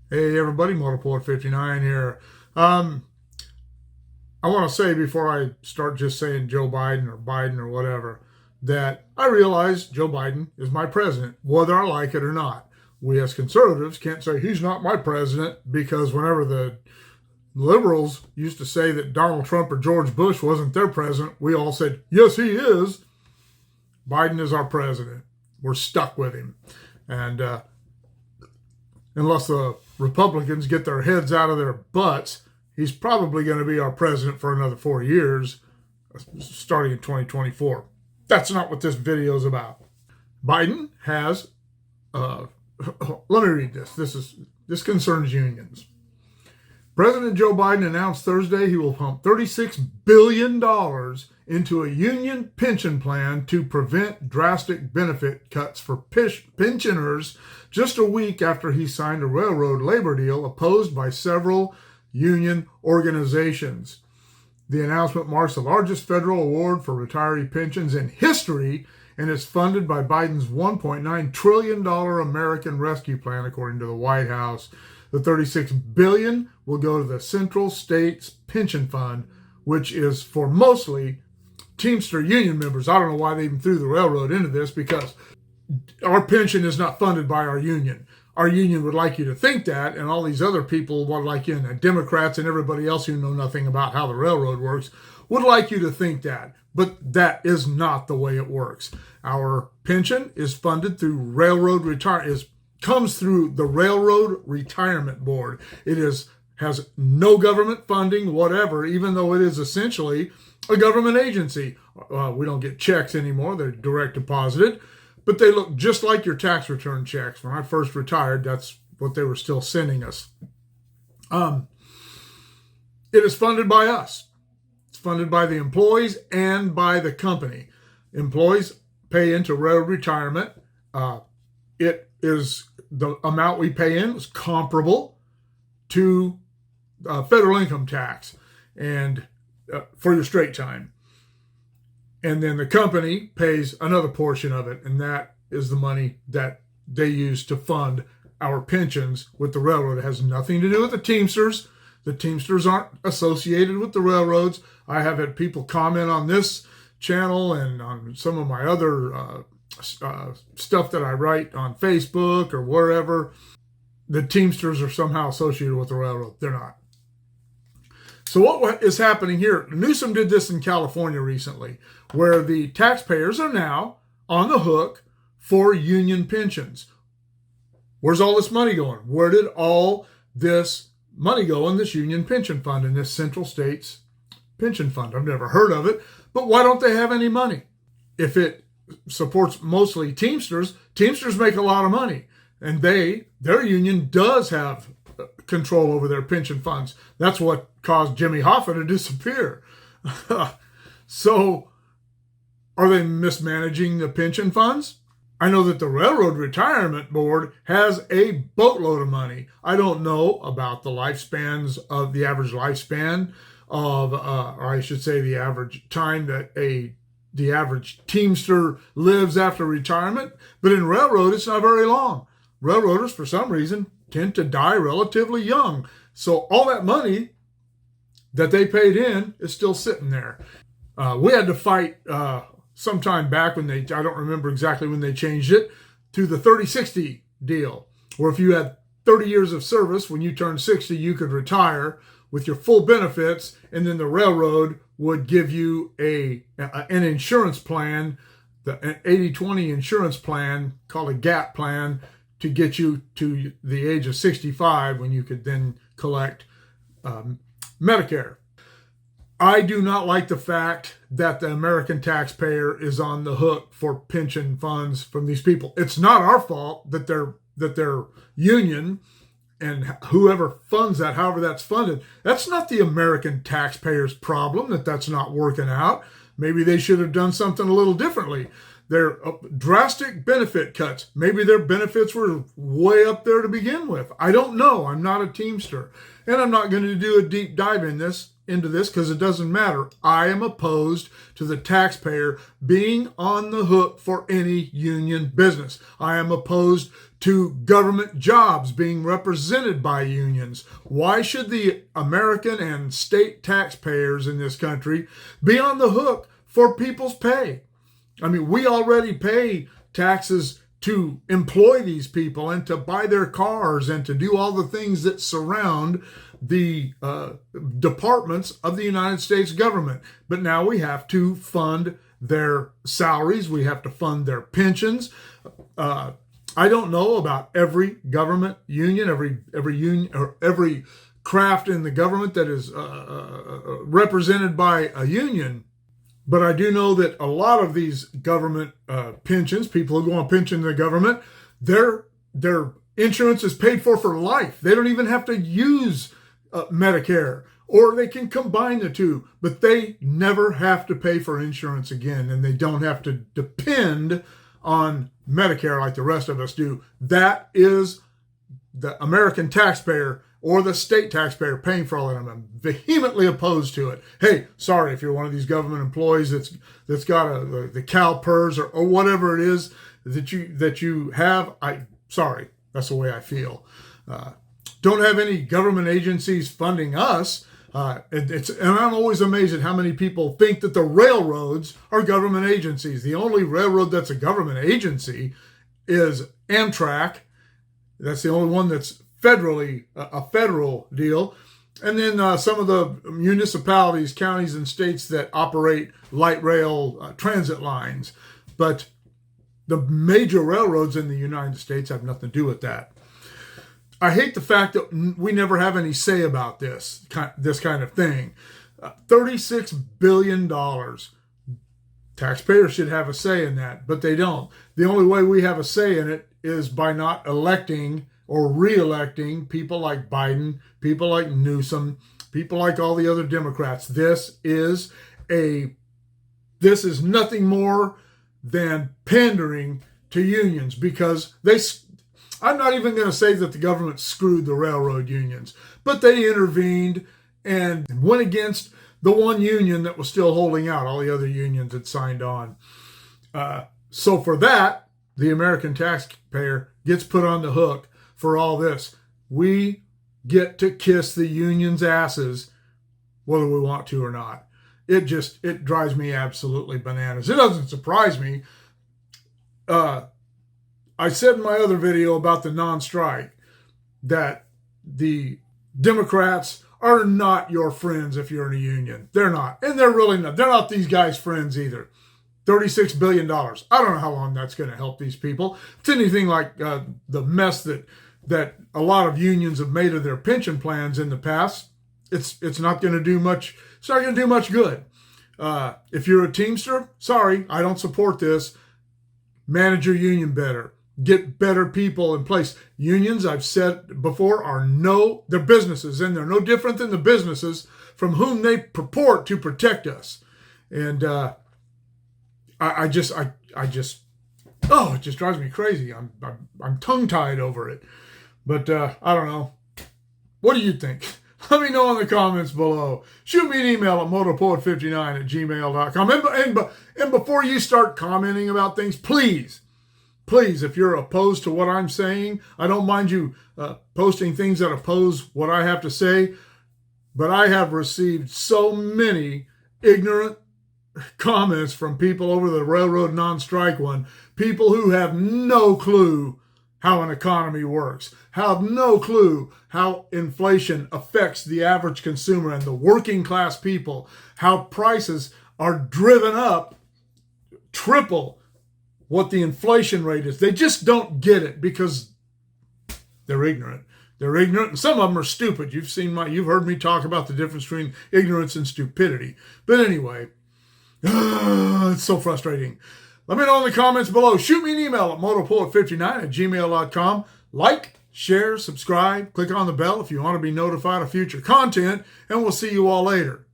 Hey everybody, Multiport 59 here. I want to say before I start just saying Joe Biden or whatever, that I realize Joe Biden is my president, whether I like it or not. We as conservatives can't say he's not my president because whenever the liberals used to say that Donald Trump or George Bush wasn't their president, we all said, yes, he is. Biden is our president. We're stuck with him. And unless the Republicans get their heads out of their butts, he's probably going to be our president for another 4 years, starting in 2024. That's not what this video is about. Biden has, let me read this. This concerns unions. President Joe Biden announced Thursday he will pump $36 billion into a union pension plan to prevent drastic benefit cuts for pensioners just a week after he signed a railroad labor deal opposed by several union organizations. The announcement marks the largest federal award for retiree pensions in history and is funded by Biden's $1.9 trillion American Rescue Plan, according to the White House. The $36 billion will go to the Central States Pension Fund, which is for mostly Teamster union members. I don't know why they even threw the railroad into this, because our pension is not funded by our union. Our union would like you to think that, and all these other people would like you, and Democrats and everybody else who know nothing about how the railroad works, would like you to think that. But that is not the way it works. Our pension is funded through comes through the Railroad Retirement Board. It has no government funding, whatever, even though it is essentially a government agency. We don't get checks anymore. They're direct deposited, but they look just like your tax return checks. When I first retired, that's what they were still sending us. It is funded by us. It's funded by the employees and by the company. Employees pay into railroad retirement. It is the amount we pay in is comparable to federal income tax and for your straight time. And then the company pays another portion of it, and that is the money that they use to fund our pensions with the railroad. It has nothing to do with the Teamsters. The Teamsters aren't associated with the railroads. I have had people comment on this channel and on some of my other stuff that I write on Facebook or wherever. The Teamsters are somehow associated with the railroad. They're not. So what is happening here? Newsom did this in California recently, where the taxpayers are now on the hook for union pensions. Where's all this money going? Where did all this money go in this union pension fund, in this Central States Pension Fund? I've never heard of it, but why don't they have any money? If it supports mostly Teamsters make a lot of money, and their union does have control over their pension funds. That's what caused Jimmy Hoffa to disappear. So are they mismanaging the pension funds? I know that the Railroad Retirement Board has a boatload of money. I don't know about the lifespans of the average lifespan of, or I should say the average time that the average Teamster lives after retirement, but in railroad, it's not very long. Railroaders, for some reason, tend to die relatively young. So all that money that they paid in is still sitting there. We had to fight some time back when I don't remember exactly when they changed it, to the 30-60 deal, where if you had 30 years of service, when you turned 60, you could retire with your full benefits, and then the railroad would give you an insurance plan, an 80-20 insurance plan called a GAP plan, to get you to the age of 65, when you could then collect Medicare. I do not like the fact that the American taxpayer is on the hook for pension funds from these people. It's not our fault that their union and whoever funds that, however that's funded, that's not the American taxpayer's problem that that's not working out. Maybe they should have done something a little differently. Their drastic benefit cuts, maybe their benefits were way up there to begin with. I don't know. I'm not a Teamster. And I'm not going to do a deep dive into this because it doesn't matter. I am opposed to the taxpayer being on the hook for any union business. I am opposed to government jobs being represented by unions. Why should the American and state taxpayers in this country be on the hook for people's pay? I mean, we already pay taxes to employ these people and to buy their cars and to do all the things that surround the departments of the United States government. But now we have to fund their salaries. We have to fund their pensions. I don't know about every government union, every union or every craft in the government that is represented by a union. But I do know that a lot of these government pensions, people who go on pension in the government, their insurance is paid for life. They don't even have to use Medicare, or they can combine the two, but they never have to pay for insurance again, and they don't have to depend on Medicare like the rest of us do. That is the American taxpayer or the state taxpayer paying for all that. I'm vehemently opposed to it. Hey, sorry if you're one of these government employees that's got the CalPERS or whatever it is that you have. Sorry, that's the way I feel. Don't have any government agencies funding us. And I'm always amazed at how many people think that the railroads are government agencies. The only railroad that's a government agency is Amtrak. That's the only one that's federally a federal deal. And then some of the municipalities, counties, and states that operate light rail transit lines. But the major railroads in the United States have nothing to do with that. I hate the fact that we never have any say about this kind of thing. $36 billion. Taxpayers should have a say in that, but they don't. The only way we have a say in it is by not electing or re-electing people like Biden, people like Newsom, people like all the other Democrats. This is nothing more than pandering to unions, because I'm not even going to say that the government screwed the railroad unions, but they intervened and went against the one union that was still holding out. All the other unions had signed on. So for that, the American taxpayer gets put on the hook for all this. We get to kiss the union's asses whether we want to or not. It drives me absolutely bananas. It doesn't surprise me. I said in my other video about the non-strike that the Democrats are not your friends if you're in a union. They're not. And they're really not. They're not these guys' friends either. $36 billion. I don't know how long that's going to help these people. It's anything like the mess that a lot of unions have made of their pension plans in the past. It's not going to do much. It's not going to do much good. If you're a Teamster, sorry, I don't support this. Manage your union better. Get better people in place. Unions, I've said before, they're businesses, and they're no different than the businesses from whom they purport to protect us. And it just drives me crazy. I'm tongue-tied over it. But I don't know. What do you think? Let me know in the comments below. Shoot me an email at motopoet59@gmail.com. And before you start commenting about things, please, if you're opposed to what I'm saying, I don't mind you posting things that oppose what I have to say, but I have received so many ignorant comments from people over the railroad non-strike one, people who have no clue how an economy works, have no clue how inflation affects the average consumer and the working class people, how prices are driven up triple what the inflation rate is. They just don't get it because they're ignorant. They're ignorant, and some of them are stupid. You've heard me talk about the difference between ignorance and stupidity. But anyway, it's so frustrating. Let me know in the comments below. Shoot me an email at motopoet59@gmail.com. Like, share, subscribe, click on the bell if you want to be notified of future content, and we'll see you all later.